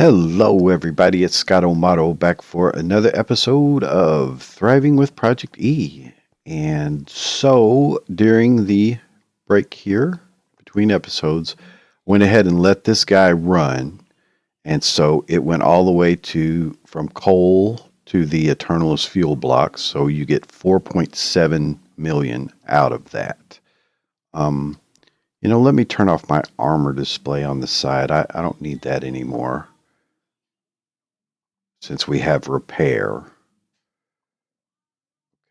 Hello, everybody. It's Scott O'Mato back for another episode of Thriving with Project E. And so, during the break here between episodes, went ahead and let this guy run. And so it went all the way to from coal to the Eternalist fuel blocks. So you get 4.7 million out of that. Um, let me turn off my armor display on the side. I don't need that anymore since we have repair.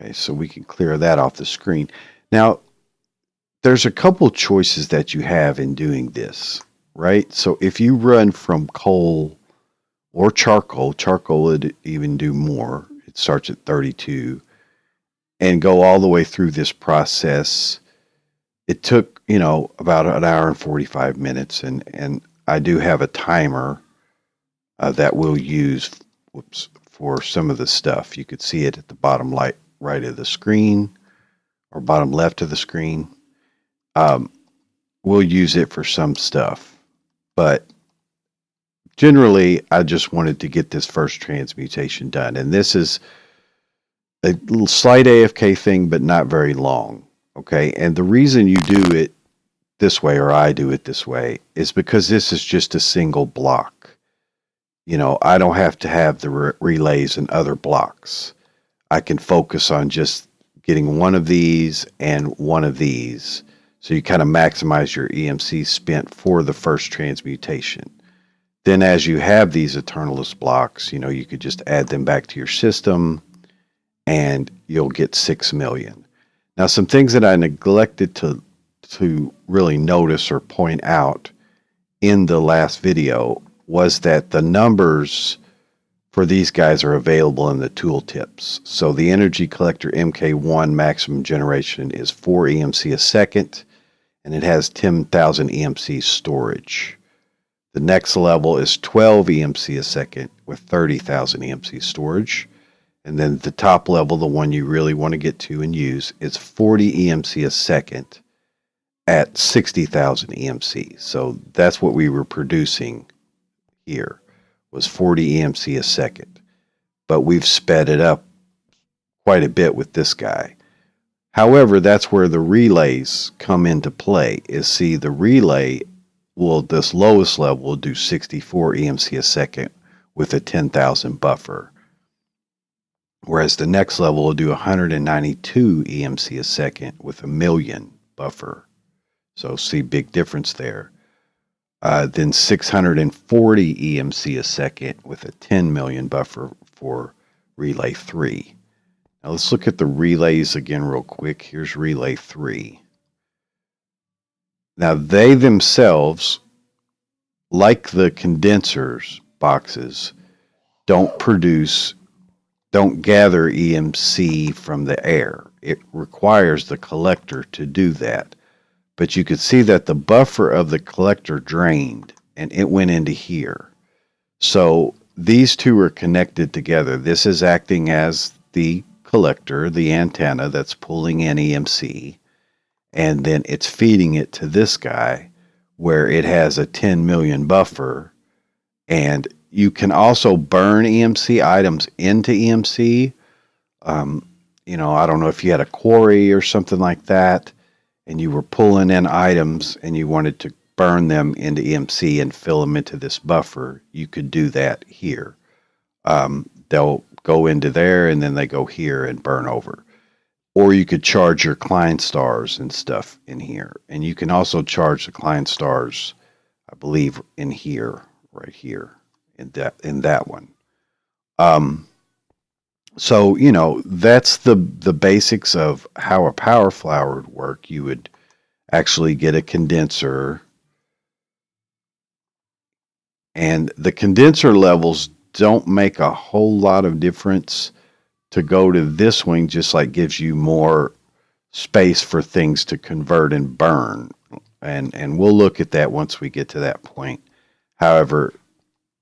Okay, so we can clear that off the screen. Now, there's a couple choices that you have in doing this, right? So if you run from coal or charcoal would even do more. It starts at 32 and go all the way through this process. It took, about an hour and 45 minutes. And I do have a timer that we'll use for some of the stuff. You could see it at the bottom right of the screen or bottom left of the screen. We'll use it for some stuff, but generally I just wanted to get this first transmutation done. And this is a little slight AFK thing, but not very long. Okay. And the reason you do it this way, or I do it this way, is because this is just a single block. I don't have to have the relays and other blocks. I can focus on just getting one of these and one of these. So you kind of maximize your EMC spent for the first transmutation. Then as you have these Eternalist blocks, you could just add them back to your system and you'll get 6 million. Now, some things that I neglected to really notice or point out in the last video was that the numbers for these guys are available in the tooltips. So the Energy Collector MK1 maximum generation is 4 EMC a second, and it has 10,000 EMC storage. The next level is 12 EMC a second with 30,000 EMC storage. And then the top level, the one you really want to get to and use, is 40 EMC a second at 60,000 EMC. So that's what we were producing here, was 40 EMC a second. But we've sped it up quite a bit with this guy. However, that's where the relays come into play. The relay this lowest level will do 64 EMC a second with a 10,000 buffer. Whereas the next level will do 192 EMC a second with a 1,000,000 buffer. So see, big difference there. Then 640 EMC a second with a 10 million buffer for relay 3. Now let's look at the relays again real quick. Here's relay 3. Now they themselves, like the condensers boxes, don't gather EMC from the air. It requires the collector to do that. But you could see that the buffer of the collector drained and it went into here. So these two are connected together. This is acting as the collector, the antenna that's pulling in EMC, and then it's feeding it to this guy where it has a 10 million buffer. And you can also burn EMC items into EMC. I don't know if you had a quarry or something like that, and you were pulling in items and you wanted to burn them into EMC and fill them into this buffer, you could do that here. They'll go into there and then they go here and burn over. Or you could charge your client stars and stuff in here. And you can also charge the client stars, I believe, in here, right here, in that one. So, that's the basics of how a power flower would work. You would actually get a condenser, and the condenser levels don't make a whole lot of difference. To go to this wing just gives you more space for things to convert and burn. And we'll look at that once we get to that point. However,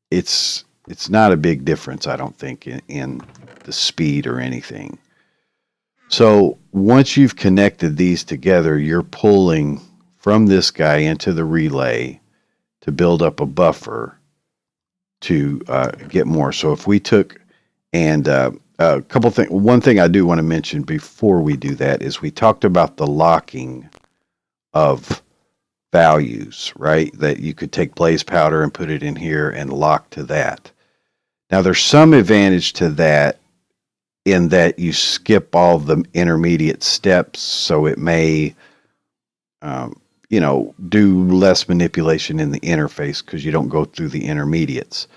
it's not a big difference, I don't think, in the speed or anything. So once you've connected these together, you're pulling from this guy into the relay to build up a buffer. to get more. So if we took and a couple things, one thing I do want to mention before we do that is we talked about the locking of values, right? That you could take blaze powder and put it in here and lock to that. Now there's some advantage to that in that you skip all the intermediate steps, so it may do less manipulation in the interface because you don't go through the intermediates.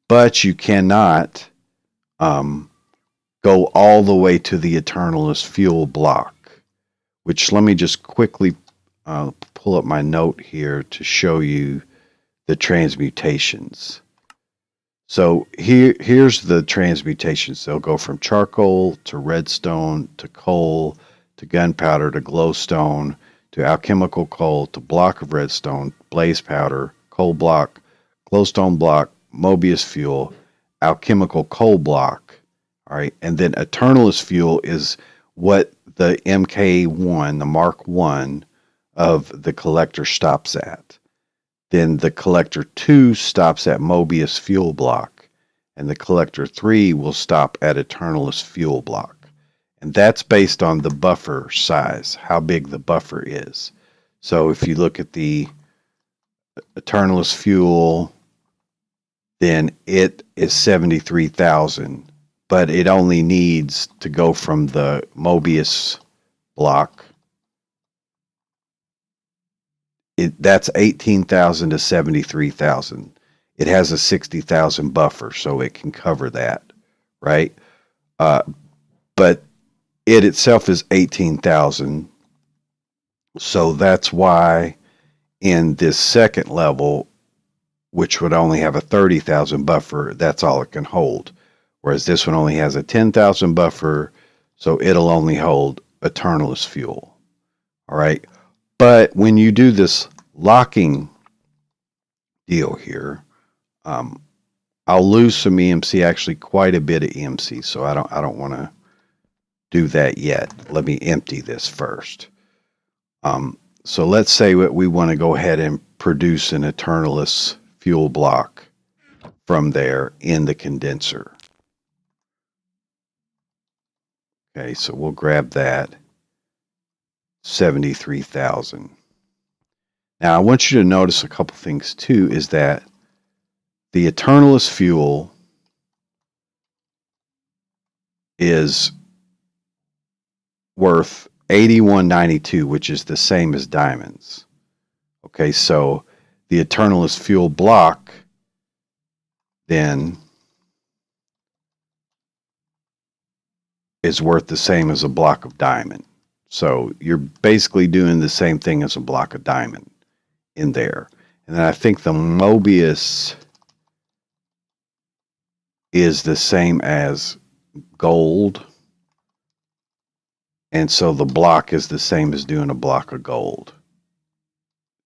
But you cannot go all the way to the Eternalist fuel block, which let me just quickly pull up my note here to show you the transmutations. So here's the transmutations. They'll go from charcoal to redstone to coal to gunpowder to glowstone to alchemical coal to block of redstone, blaze powder, coal block, glowstone block, Mobius fuel, alchemical coal block. All right, and then Eternalist fuel is what the MK1, the Mark 1 of the collector stops at. Then the collector 2 stops at Mobius fuel block, and the collector 3 will stop at Eternalist fuel block. And that's based on the buffer size, how big the buffer is. So if you look at the Eternalist fuel, then it is 73,000, but it only needs to go from the Mobius block. That's 18,000 to 73,000. It has a 60,000 buffer, so it can cover that, right? But it itself is 18,000. So that's why in this second level, which would only have a 30,000 buffer, that's all it can hold. Whereas this one only has a 10,000 buffer, so it'll only hold Eternalist fuel. All right. But when you do this locking deal here, I'll lose some EMC, actually quite a bit of EMC, so I don't want to do that yet. Let me empty this first. So let's say we want to go ahead and produce an Eternalist fuel block from there in the condenser. Okay, so we'll grab that. 73,000. Now I want you to notice a couple things too, is that the Eternalist fuel is worth 81.92, which is the same as diamonds. Okay, so the Eternalist fuel block then is worth the same as a block of diamond. So you're basically doing the same thing as a block of diamond in there. And then I think the Mobius is the same as gold. And so the block is the same as doing a block of gold.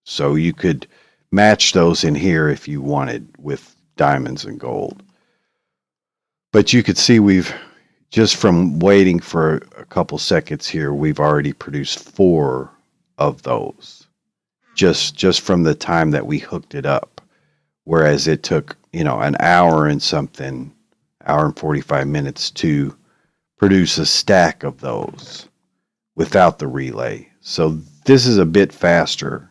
So you could match those in here if you wanted with diamonds and gold. But you could see we've, just from waiting for a couple seconds here, we've already produced 4 of those. Just from the time that we hooked it up. Whereas it took, an hour and something, hour and 45 minutes to produce a stack of those without the relay. So this is a bit faster,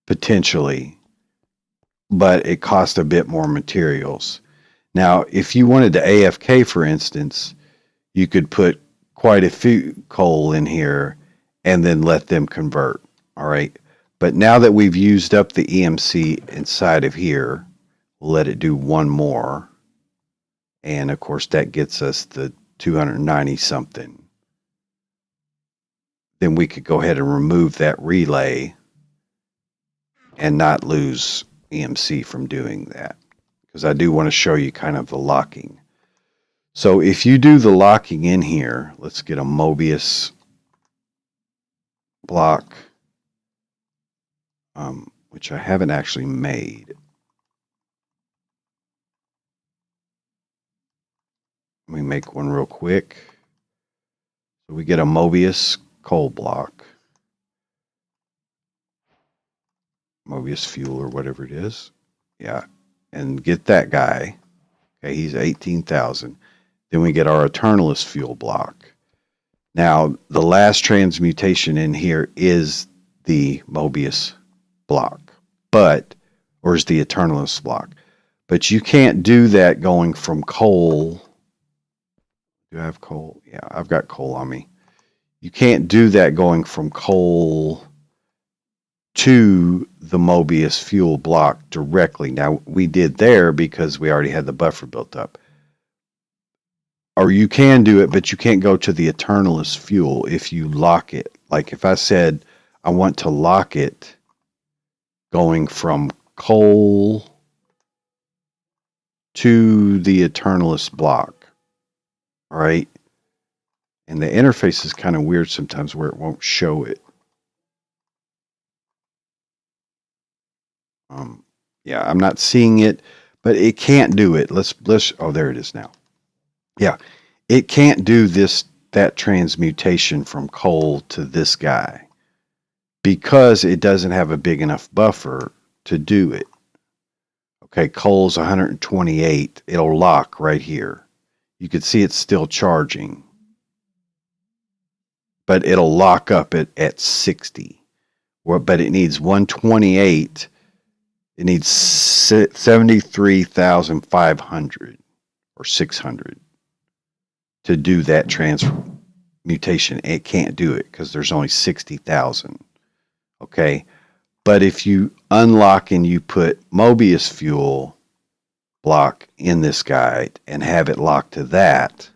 potentially, but it costs a bit more materials. Now, if you wanted to AFK, for instance, you could put quite a few coal in here and then let them convert, all right? But now that we've used up the EMC inside of here, we'll let it do one more. And of course, that gets us the 290 something. Then we could go ahead and remove that relay and not lose EMC from doing that. Because I do want to show you kind of the locking. So if you do the locking in here, let's get a Mobius block, which I haven't actually made. Let me make one real quick. So we get a Mobius coal block, Mobius fuel or whatever it is. Yeah. and get that guy. Okay, he's 18,000. Then we get our Eternalist fuel block. Now, the last transmutation in here is the Mobius block, or is the Eternalist block. But you can't do that going from coal. Do I have coal? Yeah, I've got coal on me. You can't do that going from coal to the Mobius fuel block directly. Now, we did there because we already had the buffer built up. Or you can do it, but you can't go to the Eternalist fuel if you lock it. Like if I said I want to lock it going from coal to the Eternalist block. All right. And the interface is kind of weird sometimes where it won't show it. Yeah, I'm not seeing it, but it can't do it. Let's oh, there it is now. Yeah, it can't do that transmutation from coal to this guy because it doesn't have a big enough buffer to do it. Okay, coal's 128. It'll lock right here. You can see it's still charging, but it'll lock up at 60. But it needs 128. It needs 73,500 or 600 to do that transmutation. It can't do it because there's only 60,000. Okay, but if you unlock and you put Mobius fuel block in this guide and have it locked to that,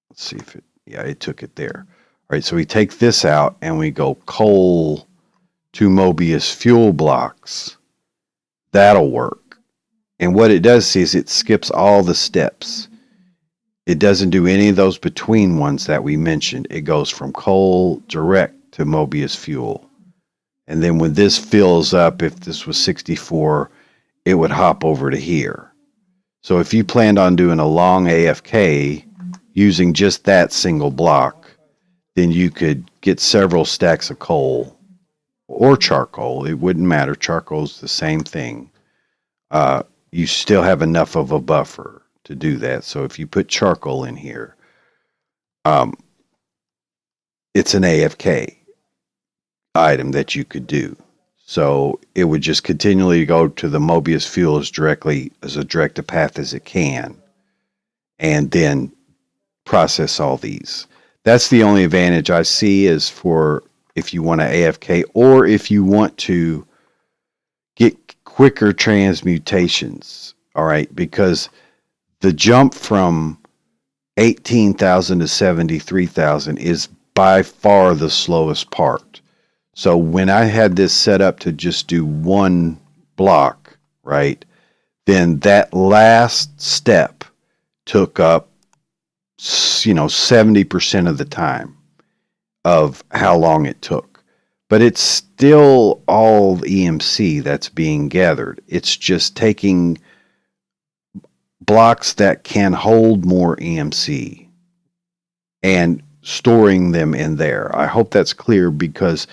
let's see if it took it there. All right, so we take this out and we go coal to Mobius fuel blocks. That'll work. And what it does is it skips all the steps. It doesn't do any of those between ones that we mentioned. It goes from coal direct to Mobius fuel. And then when this fills up, if this was 64, it would hop over to here. So if you planned on doing a long AFK using just that single block, then you could get several stacks of coal or charcoal. It wouldn't matter. Charcoal's the same thing. You still have enough of a buffer to do that. So if you put charcoal in here, it's an AFK item that you could do. So it would just continually go to the Mobius fuel as a direct a path as it can, and then process all these. That's the only advantage I see is for if you want to AFK or if you want to get quicker transmutations. All right, because the jump from 18,000 to 73,000 is by far the slowest part. So when I had this set up to just do one block, right, then that last step took up, 70% of the time of how long it took. But it's still all EMC that's being gathered. It's just taking blocks that can hold more EMC and storing them in there. I hope that's clear, because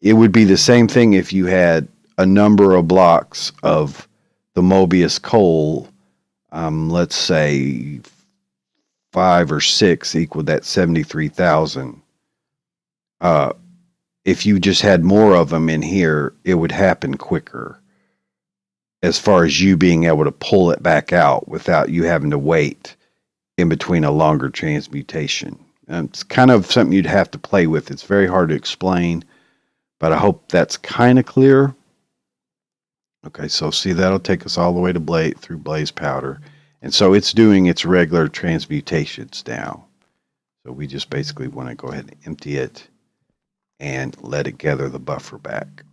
it would be the same thing if you had a number of blocks of the Mobius coal, let's say 5 or 6 equaled that 73,000. If you just had more of them in here, it would happen quicker as far as you being able to pull it back out without you having to wait in between a longer transmutation. And it's kind of something you'd have to play with. It's very hard to explain, but I hope that's kind of clear. Okay, so see, that'll take us all the way to through blaze powder. And so it's doing its regular transmutations now. So we just basically want to go ahead and empty it and let it gather the buffer back.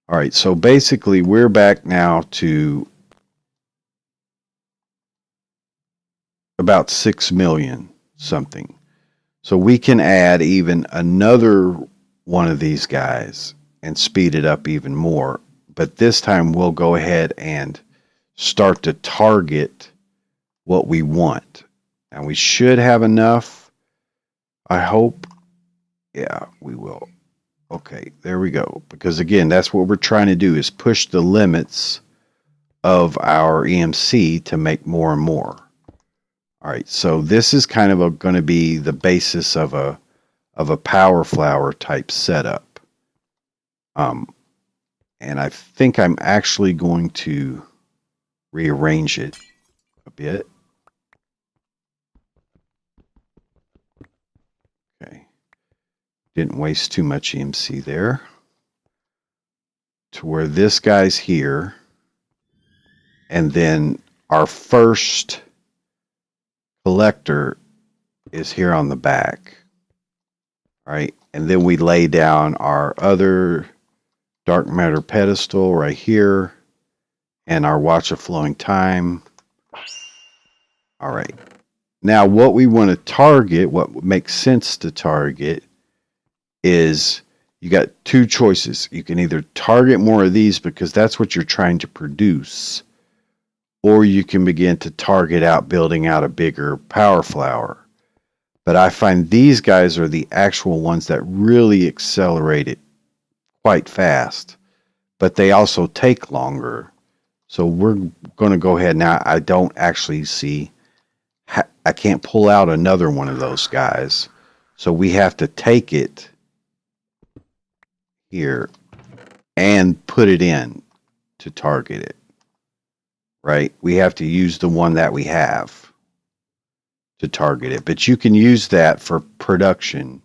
All right, so basically we're back now to about 6 million something. So we can add even another one of these guys and speed it up even more. But this time we'll go ahead and start to target what we want. And we should have enough, I hope. Yeah, we will. Okay, there we go. Because again, that's what we're trying to do, is push the limits of our EMC to make more and more. All right, so this is kind of going to be the basis of a power flower type setup. And I think I'm actually going to rearrange it a bit. Okay. Didn't waste too much EMC there. To where this guy's here. And then our first collector is here on the back. All right. And then we lay down our other dark matter pedestal right here. And our watch of flowing time. All right. Now, what we want to target, what makes sense to target, is you got two choices. You can either target more of these because that's what you're trying to produce, or you can begin to target out building out a bigger power flower. But I find these guys are the actual ones that really accelerate it quite fast, but they also take longer. So we're going to go ahead now. I don't actually see, I can't pull out another one of those guys. So we have to take it here and put it in to target it, right? We have to use the one that we have to target it, but you can use that for production.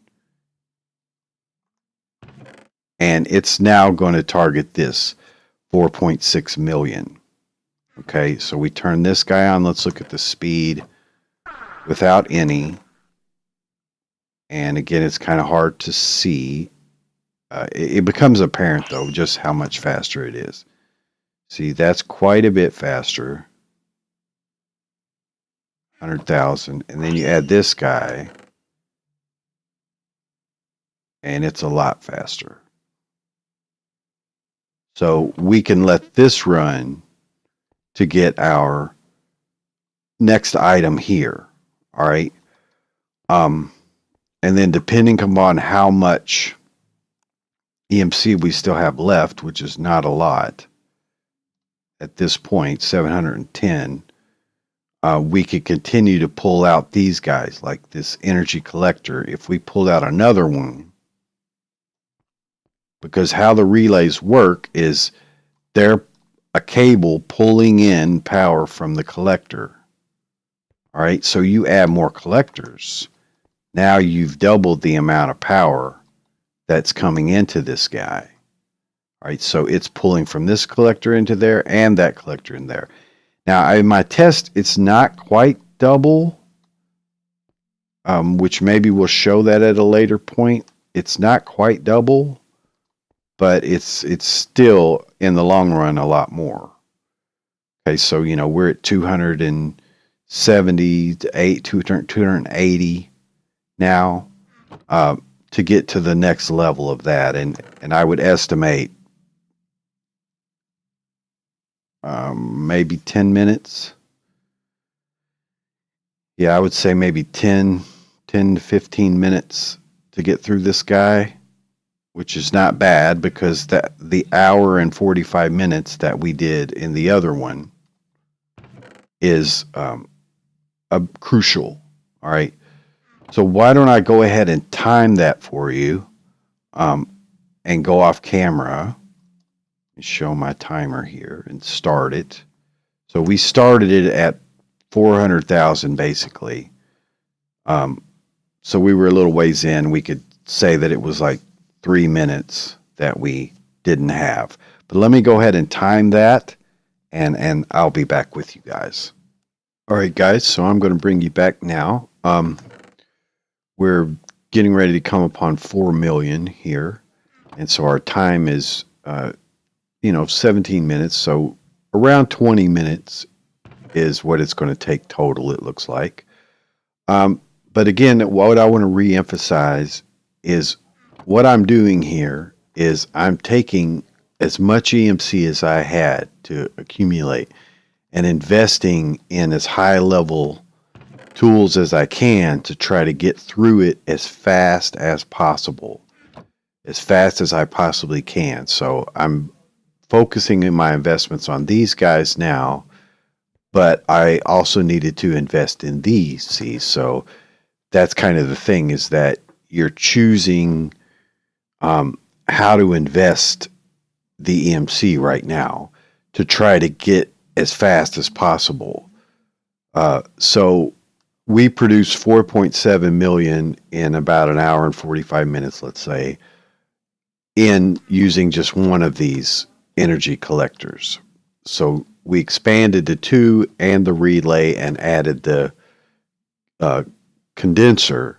And it's now going to target this 4.6 million. Okay, so we turn this guy on. Let's look at the speed without any. And again, it's kind of hard to see. It becomes apparent, though, just how much faster it is. See, that's quite a bit faster. 100,000. And then you add this guy. And it's a lot faster. So we can let this run to get our next item here. All right. And then depending upon how much EMC we still have left, which is not a lot at this point, 710, we could continue to pull out these guys like this energy collector. If we pulled out another one, because how the relays work is they're a cable pulling in power from the collector. All right, so you add more collectors. Now you've doubled the amount of power that's coming into this guy. All right, so it's pulling from this collector into there and that collector in there. Now, in my test, it's not quite double, which maybe we'll show that at a later point. It's not quite double, but it's still, in the long run, a lot more. Okay, so, you know, we're at 270 to 280 now to get to the next level of that. And I would estimate maybe 10 minutes. Yeah, I would say maybe 10 to 15 minutes to get through this guy, which is not bad because the hour and 45 minutes that we did in the other one is crucial. All right. So why don't I go ahead and time that for you and go off camera and show my timer here and start it. So we started it at 400,000 basically. So we were a little ways in. We could say that it was like 3 minutes that we didn't have. But let me go ahead and time that and I'll be back with you guys. All right, guys, so I'm going to bring you back now. We're getting ready to come upon 4 million here. And so our time is, 17 minutes. So around 20 minutes is what it's going to take total, it looks like. But again, what I want to reemphasize is what I'm doing here is I'm taking as much EMC as I had to accumulate and investing in as high level tools as I can to try to get through it as fast as possible. as fast as I possibly can. So I'm focusing in my investments on these guys now, but I also needed to invest in these. See, so that's kind of the thing, is that you're choosing how to invest the EMC right now to try to get as fast as possible. So we produce 4.7 million in about an hour and 45 minutes, let's say, in using just one of these energy collectors. So we expanded to two and the relay and added the condenser.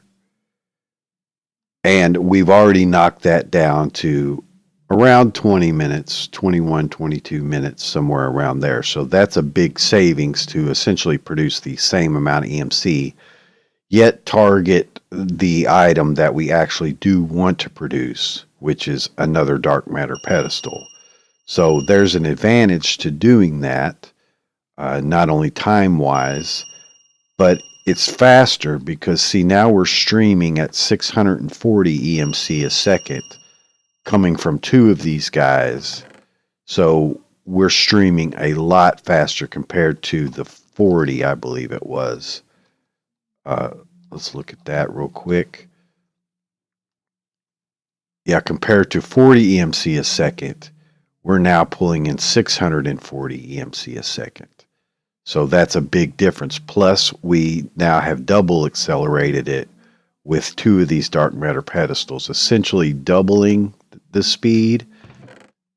And we've already knocked that down to around 20 minutes, 21, 22 minutes, somewhere around there. So that's a big savings to essentially produce the same amount of EMC, yet target the item that we actually do want to produce, which is another dark matter pedestal. So there's an advantage to doing that, not only time-wise, but it's faster because, see, now we're streaming at 640 EMC a second coming from two of these guys. So we're streaming a lot faster compared to the 40, I believe it was. Let's look at that real quick. Yeah, compared to 40 EMC a second, we're now pulling in 640 EMC a second. So that's a big difference. Plus, we now have double accelerated it with two of these dark matter pedestals, essentially doubling the speed.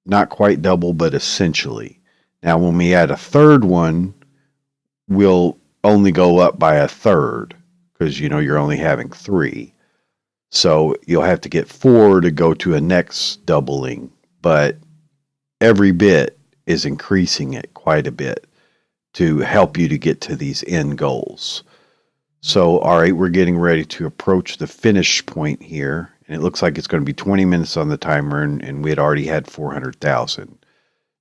Not quite double, but essentially. Now, when we add a third one, we'll only go up by a third because, you're only having three. So you'll have to get four to go to a next doubling, but every bit is increasing it quite a bit to help you to get to these end goals. So, all right, we're getting ready to approach the finish point here, and it looks like it's going to be 20 minutes on the timer, and we had already had 400,000.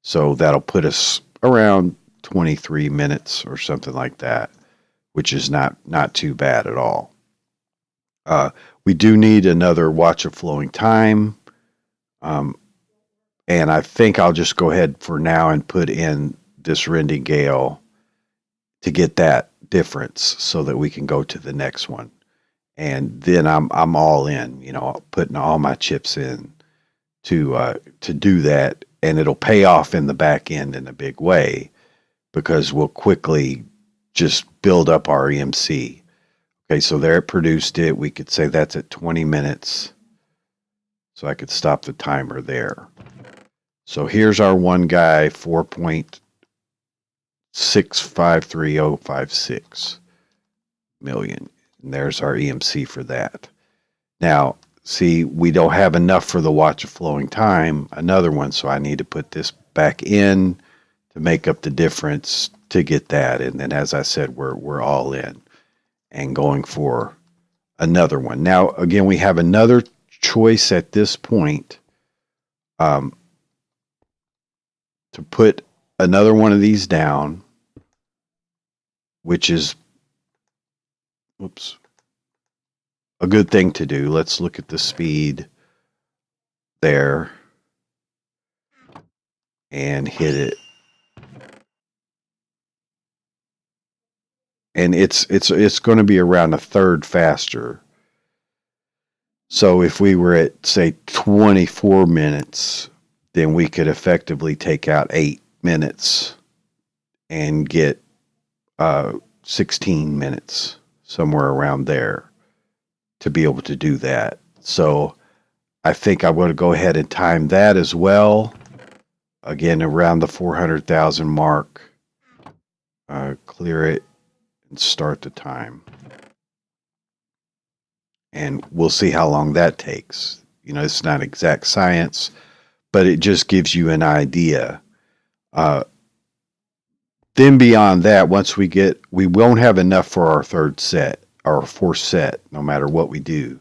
So that'll put us around 23 minutes or something like that, which is not too bad at all. We do need another watch of flowing time, and I think I'll just go ahead for now and put in this Rendingale to get that difference so that we can go to the next one. And then I'm all in, putting all my chips in to do that, and it'll pay off in the back end in a big way because we'll quickly just build up our EMC. Okay, so there it produced it. We could say that's at 20 minutes. So I could stop the timer there. So here's our one guy, 4.653056 million. And there's our EMC for that. Now, see, we don't have enough for the watch of flowing time, another one, so I need to put this back in to make up the difference to get that. And then, as I said, we're all in and going for another one. Now, again, we have another choice at this point to put another one of these down, which is a good thing to do. Let's look at the speed there and hit it. And it's going to be around a third faster. So if we were at, say, 24 minutes, then we could effectively take out 8 minutes and get 16 minutes, somewhere around there, to be able to do that. So I think I want to go ahead and time that as well. Again, around the 400,000 mark. Clear it and start the time. And we'll see how long that takes. It's not exact science, but it just gives you an idea. Then beyond that, once we won't have enough for our third set, our fourth set, no matter what we do,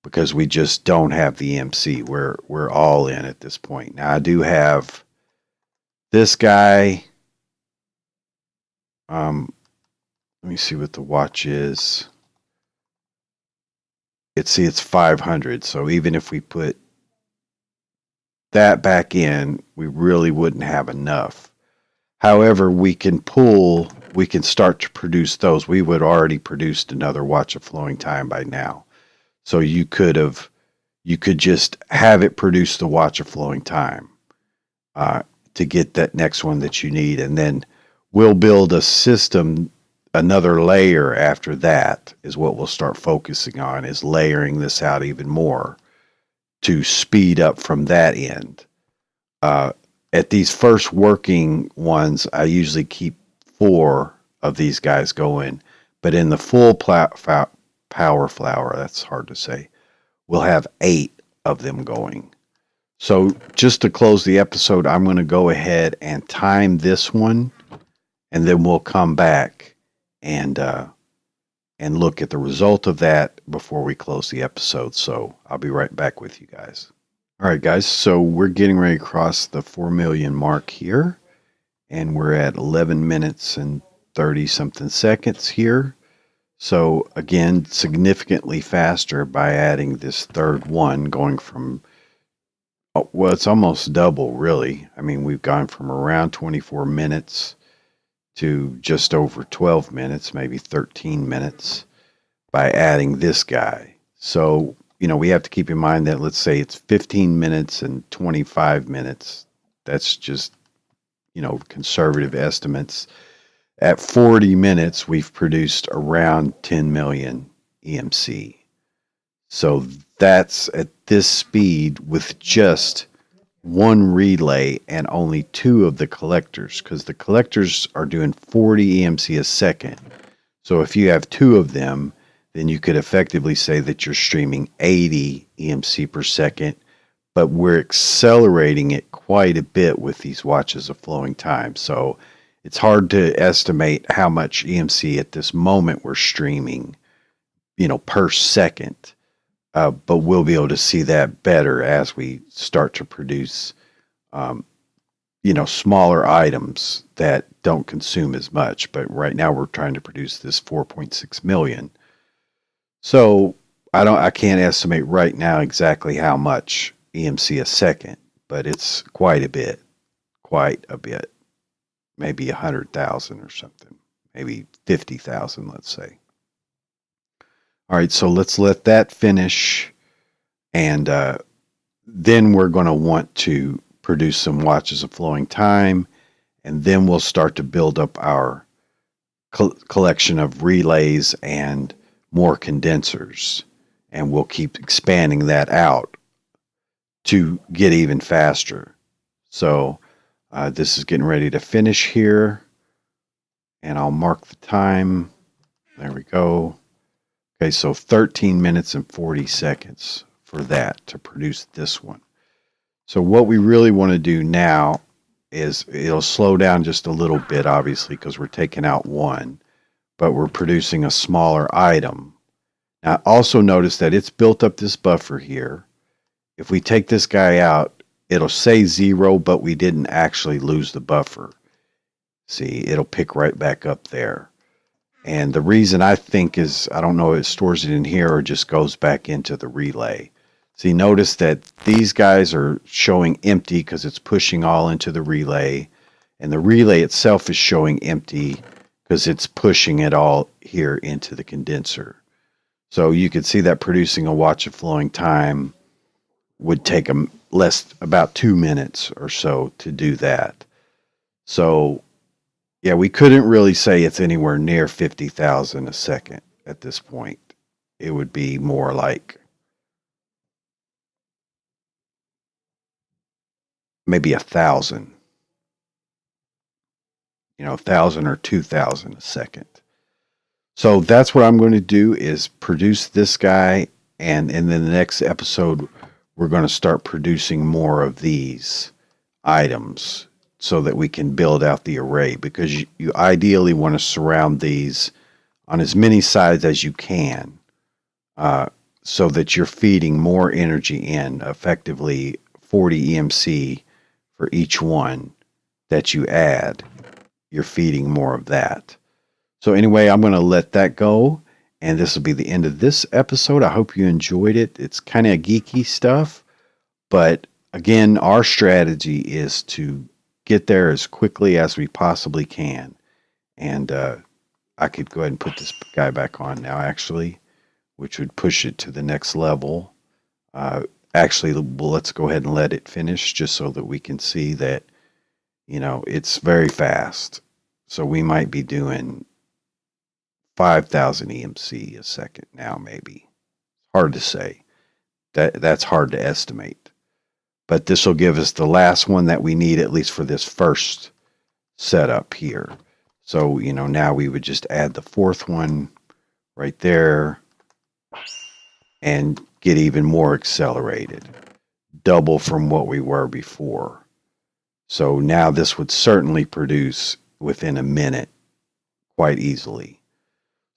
because we just don't have the EMC. We're all in at this point. Now I do have this guy. Let me see what the watch is. It's 500. So even if we put that back in, we really wouldn't have enough. However, we can start to produce those. We would already produced another watch of flowing time by now. So you could just have it produce the watch of flowing time to get that next one that you need. And then we'll build a system, another layer after that is what we'll start focusing on, is layering this out even more to speed up from that end. At these first working ones, I usually keep 4 of these guys going, but in the full power flower, that's hard to say, we'll have 8 of them going. So just to close the episode, I'm going to go ahead and time this one, and then we'll come back and look at the result of that before we close the episode. So I'll be right back with you guys. All right, guys, so we're getting ready to cross the 4 million mark here, and we're at 11 minutes and 30-something seconds here. So, again, significantly faster by adding this third one, going from, well, it's almost double, really. I mean, we've gone from around 24 minutes to just over 12 minutes, maybe 13 minutes, by adding this guy. So, we have to keep in mind that, let's say it's 15 minutes and 25 minutes. That's just, conservative estimates. At 40 minutes, we've produced around 10 million EMC. So that's at this speed with just one relay and only 2 of the collectors, because the collectors are doing 40 EMC a second. So if you have 2 of them, then you could effectively say that you're streaming 80 EMC per second, but we're accelerating it quite a bit with these watches of flowing time. So it's hard to estimate how much EMC at this moment we're streaming, per second. But we'll be able to see that better as we start to produce, smaller items that don't consume as much. But right now we're trying to produce this 4.6 million. So I can't estimate right now exactly how much EMC a second, but it's quite a bit. Maybe 100,000 or something, maybe 50,000, let's say. All right, so let's let that finish, and then we're going to want to produce some watches of flowing time, and then we'll start to build up our collection of relays and more condensers, and we'll keep expanding that out to get even faster. So this is getting ready to finish here, and I'll mark the time. There we go. Okay, so 13 minutes and 40 seconds for that to produce this one. So what we really want to do now is, it'll slow down just a little bit, obviously, because we're taking out one, but we're producing a smaller item. Now, also notice that it's built up this buffer here. If we take this guy out, it'll say 0, but we didn't actually lose the buffer. See, it'll pick right back up there. And the reason I think is, I don't know if it stores it in here or just goes back into the relay. See, notice that these guys are showing empty because it's pushing all into the relay. And the relay itself is showing empty because it's pushing it all here into the condenser. So you can see that producing a watch of flowing time would take about 2 minutes or so to do that. So yeah, we couldn't really say it's anywhere near 50,000 a second at this point. It would be more like maybe 1,000. 1,000 or 2,000 a second. So that's what I'm going to do, is produce this guy, and in the next episode we're going to start producing more of these items so that we can build out the array, because you ideally want to surround these on as many sides as you can, so that you're feeding more energy in, effectively 40 EMC for each one that you add. You're feeding more of that. So anyway, I'm going to let that go, and this will be the end of this episode. I hope you enjoyed it. It's kind of geeky stuff, but again, our strategy is to get there as quickly as we possibly can. And I could go ahead and put this guy back on now, actually, which would push it to the next level. Actually, well, let's go ahead and let it finish just so that we can see that, it's very fast. So we might be doing 5,000 EMC a second now, maybe. Hard to say. That's hard to estimate. But this will give us the last one that we need, at least for this first setup here. So, now we would just add the fourth one right there and get even more accelerated, double from what we were before. So now this would certainly produce within a minute quite easily.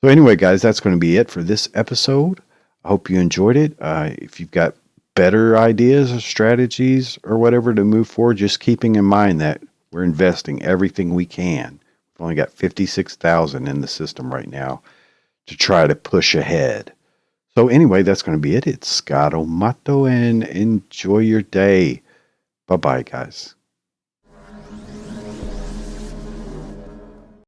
So anyway, guys, that's going to be it for this episode. I hope you enjoyed it. If you've got better ideas or strategies or whatever to move forward, just keeping in mind that we're investing everything we can. We've only got 56,000 in the system right now to try to push ahead. So anyway, that's going to be it. It's Scott O'Mato, and enjoy your day. Bye-bye, guys.